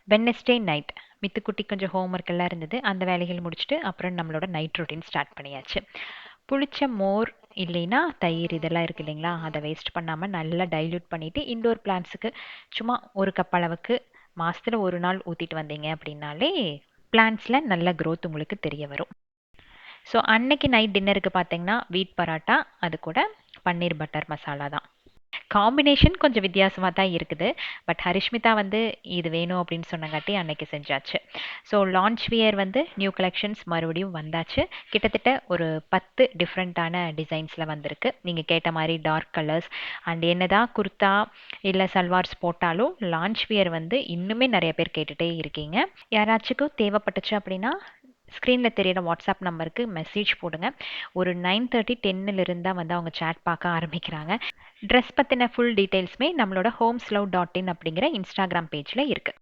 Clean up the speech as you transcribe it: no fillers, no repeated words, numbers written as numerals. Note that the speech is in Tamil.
வெட்னஸ்டே நைட் மித்துக்குட்டி கொஞ்சம் ஹோம்ஒர்க் எல்லாம் இருந்தது. அந்த வேலைகள் முடிச்சுட்டு அப்புறம் நம்மளோட நைட் ரொட்டீன் ஸ்டார்ட் பண்ணியாச்சு. புளிச்ச மோர் இல்லைன்னா தயிர் இதெல்லாம் இருக்கு இல்லைங்களா, அதை வேஸ்ட் பண்ணாமல் நல்லா டைல்யூட் பண்ணிவிட்டு இண்டோர் பிளான்ட்ஸுக்கு சும்மா ஒரு கப் அளவுக்கு மாசத்துல ஒரு நாள் ஊற்றிட்டு வந்தீங்க அப்படின்னாலே பிளான்ட்ஸில் நல்ல growth உங்களுக்கு தெரிய வரும். ஸோ அன்னைக்கு நைட் டின்னருக்கு பார்த்தீங்கன்னா வீட் பராட்டா, அது கூட பன்னீர் பட்டர் மசாலா தான். காம்பினேஷன் கொஞ்சம் வித்தியாசமாக தான் இருக்குது. பட் ஹரிஷ்மிதா வந்து இது வேணும் அப்படின்னு சொன்னங்காட்டி அன்னைக்கு செஞ்சாச்சு. ஸோ லான்ச் வியர் வந்து நியூ கலெக்ஷன்ஸ் மறுபடியும் வந்தாச்சு. கிட்டத்தட்ட ஒரு 10 டிஃப்ரெண்ட்டான டிசைன்ஸில் வந்திருக்கு. நீங்கள் கேட்ட மாதிரி டார்க் கலர்ஸ் அண்ட் என்னதான் குர்தா இல்லை சல்வார்ஸ் போட்டாலும் லான்ச் வியர் வந்து இன்னுமே நிறைய பேர் கேட்டுகிட்டே இருக்கீங்க. யாராச்சுக்கும் தேவைப்பட்டுச்சு அப்படின்னா ஸ்க்ரீனில் தெரியிற வாட்ஸ்அப் நம்பருக்கு மெசேஜ் போடுங்க. ஒரு 9:30 10லிருந்து தான் வந்து அவங்க சேட் பார்க்க ஆரம்பிக்கிறாங்க. ட்ரெஸ் பற்றின ஃபுல் டீட்டெயில்ஸுமே நம்மளோட homeslove.in அப்படிங்கிற இன்ஸ்டாகிராம் பேஜில் இருக்குது.